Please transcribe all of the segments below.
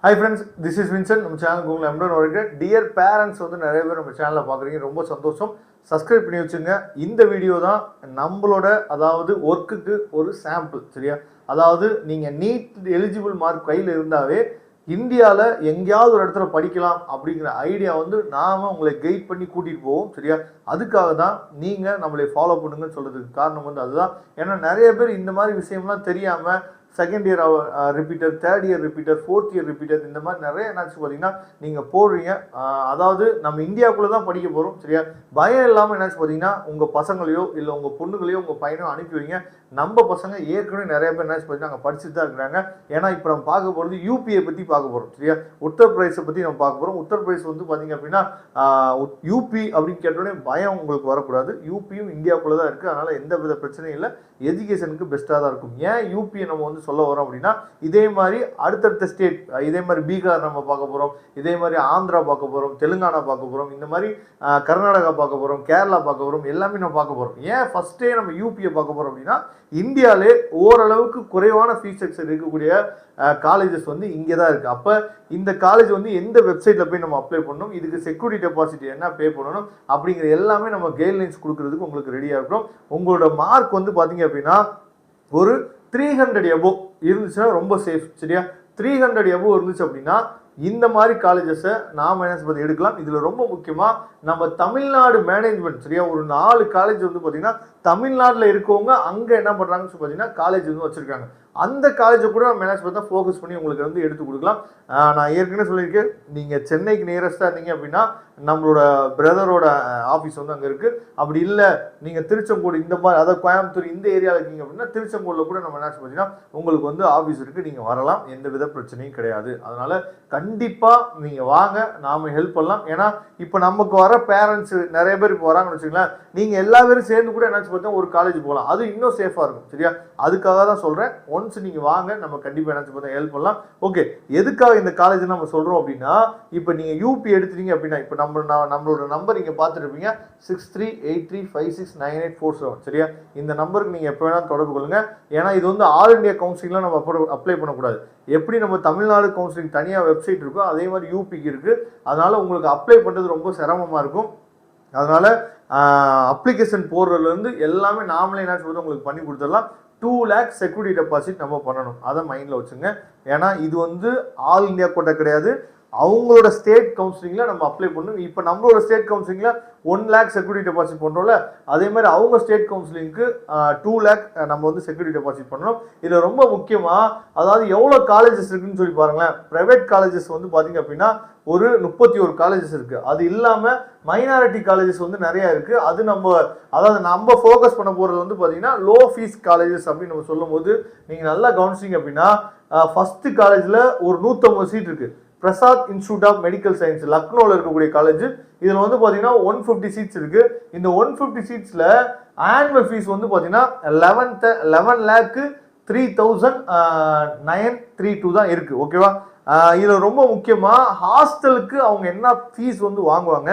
Hi friends, this is Vincent. நம்ம channel உங்களை அன்புடன் வரவேற்கிறேன். டியர் பேரண்ட்ஸ் வந்து நிறைய பேர் நம்ம சேனலை பார்க்குறீங்க, ரொம்ப சந்தோஷம். சப்ஸ்கிரைப் பண்ணி வச்சுங்க. இந்த வீடியோ தான் நம்மளோட அதாவது ஒர்க்குக்கு ஒரு சாம்பிள், சரியா? அதாவது நீங்கள் நீட் எலிஜிபிள் மார்க் கையில் இருந்தாவே இந்தியாவில் எங்கேயாவது ஒரு இடத்துல படிக்கலாம் அப்படிங்கிற ஐடியா வந்து நாம் உங்களை கைட் பண்ணி கூட்டிகிட்டு போவோம், சரியா? அதுக்காக தான் நீங்கள் நம்மளை ஃபாலோ பண்ணுங்கன்னு சொல்கிறதுக்கு காரணம் வந்து அதுதான். ஏன்னா நிறைய பேர் இந்த மாதிரி விஷயம்லாம் தெரியாமல் second year repeater, third year repeater, fourth year repeater, இந்த மாதிரி நிறைய என்னாச்சு பார்த்தீங்கன்னா நீங்கள் போடுறீங்க. அதாவது நம்ம இந்தியாவுக்குள்ளே தான் படிக்க போகிறோம், சரியா? பயம் இல்லாமல் என்னாச்சு பார்த்தீங்கன்னா உங்கள் பசங்களையோ இல்லை உங்கள் பொண்ணுகளையோ உங்கள் பையனோ அனுப்பி வைங்க. நம்ம பசங்க ஏற்கனவே நிறைய பேர் என்னாச்சு பார்த்தீங்கன்னா அங்கே படிச்சுட்டு தான் இருக்கிறாங்க. ஏன்னா இப்போ நம்ம பார்க்க போகிறது யூபியை பற்றி பார்க்க போகிறோம், சரியா? உத்தரப்பிரதேசை பற்றி நம்ம பார்க்க போகிறோம். உத்தரப்பிரதேசம் வந்து பார்த்தீங்க அப்படின்னா யூபி அப்படின்னு கேட்டோடனே பயம் உங்களுக்கு வரக்கூடாது. யூபியும் இந்தியாவுக்குள்ளே தான் இருக்குது, அதனால் எந்த வித பிரச்சனையும் இல்லை. எஜுகேஷனுக்கு பெஸ்ட்டாக தான் இருக்கும். ஏன் யூபியை நம்ம வந்து சொல்ல வரோம் அப்படின்னா, இதே மாதிரி அடுத்தடுத்த ஸ்டேட், இதே மாதிரி பீகார் நம்ம பார்க்க போகிறோம், இதே மாதிரி ஆந்திரா பார்க்க போகிறோம், தெலுங்கானா பார்க்க போகிறோம், இந்த மாதிரி கர்நாடகா பார்க்க போகிறோம், கேரளா பார்க்க போகிறோம், எல்லாமே நம்ம பார்க்க போகிறோம். ஏன் ஃபஸ்ட்டே நம்ம யூபியை பார்க்க போகிறோம் அப்படின்னா, இந்தியாவிலே ஓரளவுக்கு குறைவான ஃபீஸ் ஸ்ட்ரக்சர் இருக்கக்கூடிய காலேஜஸ் வந்து இங்கே தான் இருக்குது. அப்போ இந்த காலேஜ் வந்து எந்த வெப்சைட்டில் போய் நம்ம அப்ளை பண்ணணும், இதுக்கு செக்யூரிட்டி டெபாசிட் என்ன பே பண்ணணும் அப்படிங்கிற எல்லாமே நம்ம கைட்லைன்ஸ் கொடுக்கறதுக்கு உங்களுக்கு ரெடியாக இருக்கிறோம். உங்களோட மார்க் வந்து பார்த்தீங்க அப்படின்னா ஒரு 300 எபோவ் இருந்துச்சுன்னா ரொம்ப சேஃப், சரியா? 300 எபோவ் இருந்துச்சு அப்படின்னா இந்த மாதிரி காலேஜஸை நாம் என்ன பற்றி எடுக்கலாம். இதில் ரொம்ப முக்கியமாக நம்ம தமிழ்நாடு மேனேஜ்மெண்ட், சரியா? ஒரு 4 காலேஜ் வந்து பார்த்தீங்கன்னா தமிழ்நாட்டில் இருக்கவங்க அங்கே என்ன பண்ணுறாங்கன்னு பார்த்தீங்கன்னா காலேஜ் வந்து வச்சுருக்காங்க. அந்த காலேஜை கூட நம்ம மேனேஜ் பண்ணி ஃபோக்கஸ் பண்ணி உங்களுக்கு வந்து எடுத்து கொடுக்கலாம். நான் ஏற்கனவே சொல்லியிருக்கேன், நீங்கள் சென்னைக்கு நியரஸ்ட்டாக இருந்தீங்க அப்படின்னா நம்மளோட பிரதரோட ஆஃபீஸ் வந்து அங்கே இருக்குது. அப்படி இல்லை நீங்கள் திருச்செங்கோடு இந்த மாதிரி, அதாவது கோயம்புத்தூர் இந்த ஏரியாவில் இருக்கீங்க அப்படின்னா திருச்செங்கோடில் கூட நம்ம மேனேஜ் பண்ணிங்கன்னா உங்களுக்கு வந்து ஆஃபீஸ் இருக்குது, நீங்கள் வரலாம், எந்த வித பிரச்சனையும் கிடையாது. அதனால் கண்டிப்பாக நீங்கள் வாங்க, நாம் ஹெல்ப் பண்ணலாம். ஏன்னா இப்போ நமக்கு வர பேரண்ட்ஸ் நிறைய பேர் இப்போ வராங்கன்னு வச்சுக்கலாம், நீங்கள் எல்லா பேரும் சேர்ந்து கூட என்னாச்சு பார்த்தா ஒரு காலேஜ் போகலாம், அது இன்னும் சேஃபாக இருக்கும், சரியா? அதுக்காக தான் சொல்கிறேன். ஒன்ஸ் நீங்கள் வாங்க, நம்ம கண்டிப்பாக என்னாச்சு பார்த்தா ஹெல்ப் பண்ணலாம். ஓகே, எதுக்காக இந்த காலேஜ் நம்ம சொல்கிறோம் அப்படின்னா, இப்போ நீங்கள் யூபி எடுத்துட்டீங்க அப்படின்னா இப்போ நம்மளோட நம்பர் நீங்கள் பார்த்துருப்பீங்க 6383569847, சரியா? இந்த நம்பருக்கு நீங்கள் எப்போ வேணாலும் தொடர்பு கொள்ளுங்க. ஏன்னா இது வந்து ஆல் இண்டியா கவுன்சிலிங்லாம் நம்ம அப்ளை பண்ணக்கூடாது. எப்படி நம்ம தமிழ்நாடு கவுன்சிலிங் தனியாக வெப்சைட் இருக்கோ அதே மாதிரி யூபிக்கு இருக்குது. அதனால் உங்களுக்கு அப்ளை பண்ணுறது ரொம்ப சிரமமாக இருக்கும். அதனால் அப்ளிகேஷன் போடுறதுலேருந்து எல்லாமே நாமளே என்ன சொல்றது உங்களுக்கு பண்ணி கொடுத்துடலாம். 2 lakh செக்யூரிட்டி டெபாசிட் நம்ம பண்ணணும், அதை மைண்டில் வச்சுங்க. ஏன்னா இது வந்து ஆல் இண்டியா கோட்டா கிடையாது, அவங்களோட ஸ்டேட் கவுன்சிலிங்கில் நம்ம அப்ளை பண்ணணும். இப்போ நம்மளோட ஸ்டேட் கவுன்சிலிங்கில் 1 lakh செக்யூரிட்டி டெபாசிட் பண்ணுறோம்ல, அதே மாதிரி அவங்க ஸ்டேட் கவுன்சிலிங்க்கு 2 lakh நம்ம வந்து செக்யூரிட்டி டெபாசிட் பண்ணணும். இதில் ரொம்ப முக்கியமாக அதாவது எவ்வளோ காலேஜஸ் இருக்குன்னு சொல்லி பாருங்களேன். ப்ரைவேட் காலேஜஸ் வந்து பார்த்தீங்க அப்படின்னா ஒரு 31 காலேஜஸ் இருக்குது. அது இல்லாமல் மைனாரிட்டி காலேஜஸ் வந்து நிறையா இருக்குது. அது அதாவது நம்ம ஃபோக்கஸ் பண்ண போகிறது வந்து பார்த்தீங்கன்னா லோ ஃபீஸ் காலேஜஸ் அப்படின்னு நம்ம சொல்லும் போது நீங்கள் நல்லா கவனிச்சிங்க அப்படின்னா ஃபஸ்ட்டு காலேஜில் ஒரு 150 சீட் இருக்குது. Prasad institute of medical science லக்னோவில் இருக்கக்கூடிய காலேஜ். இதில் வந்து பார்த்தீங்கன்னா 150 சீட்ஸ் இருக்குது. இந்த 150 சீட்ஸில் ஆனுவல் ஃபீஸ் வந்து பார்த்தீங்கன்னா 11,03,932 தான் இருக்குது, ஓகேவா? இதில் ரொம்ப முக்கியமாக ஹாஸ்டலுக்கு அவங்க என்ன ஃபீஸ் வந்து வாங்குவாங்க,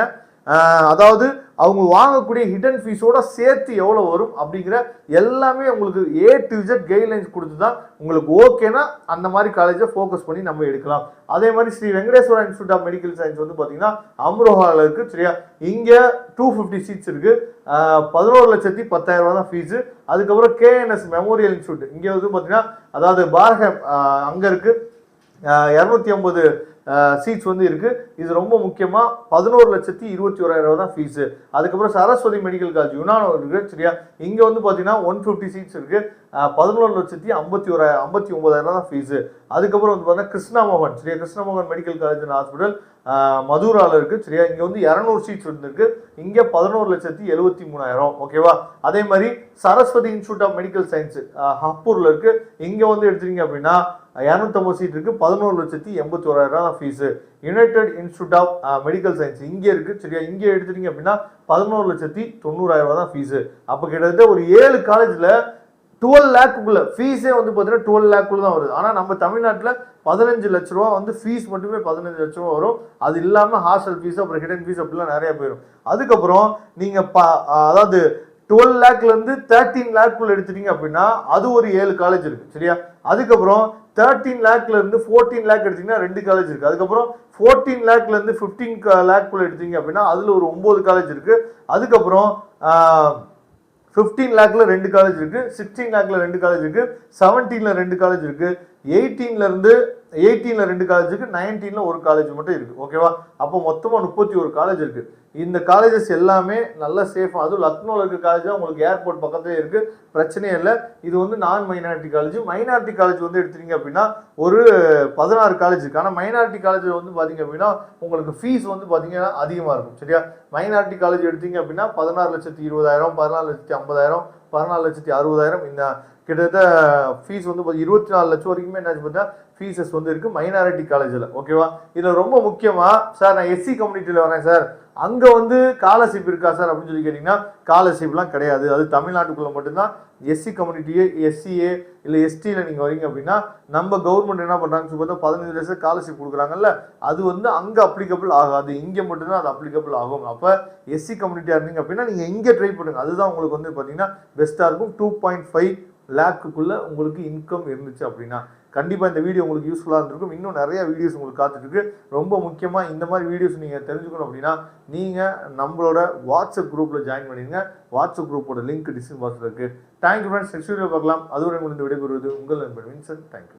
அதாவது அவங்க வாங்கக்கூடிய ஹிடன் ஃபீஸோட சேர்த்து எவ்வளோ வரும் அப்படிங்கிற எல்லாமே உங்களுக்கு A to Z கைட்லைன்ஸ் கொடுத்து தான் உங்களுக்கு ஓகேனா அந்த மாதிரி காலேஜை ஃபோக்கஸ் பண்ணி நம்ம எடுக்கலாம். அதே மாதிரி Sri Venkateswara institute of medical science வந்து பார்த்தீங்கன்னா அம்ரோஹாவில் இருக்குது, சரியா? இங்கே 250 சீட்ஸ் இருக்குது. 11,10,000 தான் ஃபீஸு. அதுக்கப்புறம் KNS மெமோரியல் இன்ஸ்டியூட் இங்கே வந்து பார்த்தீங்கன்னா அதாவது பாரகம் அங்கே இருக்குது, 250 சீட்ஸ் வந்து இருக்குது. இது ரொம்ப முக்கியமாக 11,21,000 தான் ஃபீஸு. அதுக்கப்புறம் சரஸ்வதி மெடிக்கல் காலேஜ் யுனானோ இருக்குது, சரியா? இங்கே வந்து பார்த்தீங்கன்னா 150 சீட்ஸ் இருக்குது. 11,59,000 தான் ஃபீஸு. அதுக்கப்புறம் வந்து பார்த்தீங்கன்னா கிருஷ்ணமோகன், சரியா? Krishnamohan medical college and hospital மதுராவில் இருக்குது, சரியா? இங்கே வந்து 200 சீட்ஸ் இருந்திருக்கு. இங்கே 11,73,000, ஓகேவா? அதே மாதிரி Saraswati institute of medical science ஹப்பூரில் இருக்குது. இங்கே வந்து எடுத்துட்டீங்க அப்படின்னா 250 சீட் இருக்குது. 11,81,000 தான் fees. United institute of medical science இங்கே இருக்குது, சரியா? இங்கே எடுத்துட்டீங்க அப்படின்னா 11,90,000 தான் ஃபீஸு. அப்போ கிட்டத்தட்ட ஒரு 7 காலேஜில் 12 lakhக்குள்ள ஃபீஸே வந்து பார்த்தீங்கன்னா 12 lakhக்குள்ள தான் வருது. ஆனால் நம்ம தமிழ்நாட்டில் 15 லட்ச ரூபா வந்து ஃபீஸ் மட்டுமே 15 லட்ச ரூபா வரும். அது இல்லாமல் ஹாஸ்டல் ஃபீஸ் அப்புறம் ஹிடன் ஃபீஸ் அப்படிலாம் நிறையா போயிடும். அதுக்கப்புறம் நீங்கள் அதாவது 12 லேக்லேருந்து 13 லேக்குள்ள எடுத்துட்டீங்க அப்படின்னா அது ஒரு 7 காலேஜ் இருக்குது சரியா. அதுக்கப்புறம் 13 லேக்லேருந்து 14 லேக் எடுத்தீங்கன்னா 2 காலேஜ் இருக்குது. அதுக்கப்புறம் 14 லேக்லேருந்து 15 லேக்குள்ள எடுத்தீங்க அப்படின்னா அதில் ஒரு 9 காலேஜ் இருக்குது. அதுக்கப்புறம் 15 லேக்ல 2 காலேஜ் இருக்குது, 16 லேக்ல 2 காலேஜ் இருக்குது, 17ல 2 காலேஜ் இருக்குது, 18ல 2 காலேஜ் இருக்குது, 19ல ஒரு காலேஜ் மட்டும் இருக்குது ஓகேவா. அப்போ மொத்தமாக 31 காலேஜ் இருக்குது. இந்த காலேஜஸ் எல்லாமே நல்ல சேஃபாக, அதுவும் லக்னோவில் இருக்க காலேஜ் தான் உங்களுக்கு ஏர்போர்ட் பக்கத்துலேயே இருக்குது, பிரச்சனையே இல்லை. இது வந்து நான் மைனாரிட்டி காலேஜ். மைனாரிட்டி காலேஜ் வந்து எடுத்துட்டீங்க அப்படின்னா ஒரு 16 காலேஜ் இருக்குது. ஆனால் மைனாரிட்டி காலேஜ் வந்து பார்த்தீங்க அப்படின்னா உங்களுக்கு ஃபீஸ் வந்து பார்த்தீங்கன்னா அதிகமாக இருக்கும் சரியா. மைனாரிட்டி காலேஜ் எடுத்தீங்க அப்படின்னா 16,20,000, 14,50,000, 14,60,000 இந்த கிட்டத்தட்ட ஃபீஸ் வந்து 24 லட்சம் வரைக்குமே என்ன பார்த்தா ஃபீஸஸ் வந்து இருக்குது மைனாரிட்டி காலேஜில் ஓகேவா. இதில் ரொம்ப முக்கியமாக சார் நான் எஸ்சி கம்யூனிட்டியில் வரேன் சார், அங்கே வந்து ஸ்காலர்ஷிப் இருக்கா சார் அப்படின்னு சொல்லி கேட்டிங்கன்னா ஸ்காலர்ஷிப்லாம் கிடையாது. அது தமிழ்நாட்டுக்குள்ளே மட்டும்தான். எஸ்சி கம்யூனிட்டியே எஸ்சிஏ இல்லை எஸ்டியில் நீங்கள் வரீங்க அப்படின்னா நம்ம கவர்மெண்ட் என்ன பண்ணுறாங்கன்னு சொல்லி பார்த்தா 15 லட்சம் ஸ்காலர்ஷிப் கொடுக்குறாங்கல்ல, அது வந்து அங்கே அப்ளிகபிள் ஆகாது, இங்கே மட்டும்தான் அது அப்ளிகபிள் ஆகும். அப்போ எஸ்சி கம்யூனிட்டியாக இருந்தீங்க அப்படின்னா நீங்கள் இங்கே ட்ரை பண்ணுங்கள், அதுதான் உங்களுக்கு வந்து பார்த்தீங்கன்னா பெஸ்ட்டாக இருக்கும். 2.5 லேக்குக்குள்ளே உங்களுக்கு இன்கம் இருந்துச்சு அப்படின்னா கண்டிப்பாக இந்த வீடியோ உங்களுக்கு யூஸ்ஃபுல்லாக இருந்திருக்கும். இன்னும் நிறைய வீடியோஸ் உங்களுக்கு காத்துட்ருக்கு. ரொம்ப முக்கியமாக இந்த மாதிரி வீடியோஸ் நீங்கள் தெரிஞ்சுக்கணும் அப்படின்னா நீங்கள் நம்மளோட வாட்ஸ்அப் குரூப்பில் ஜாயின் பண்ணிடுங்க. வாட்ஸ்அப் குரூப்போட லிங்க் டிஸ்கிரிப்ஷன் பாக்ஸில் இருக்குது. தேங்க்யூ ஃப்ரெண்ட்ஸ், நெக்ஸ்ட் வீடியோ பார்க்கலாம். அதுவரை உங்களுக்கு விடைபெறுவது உங்கள் நண்பன் வின்சென்ட். தேங்க்யூ.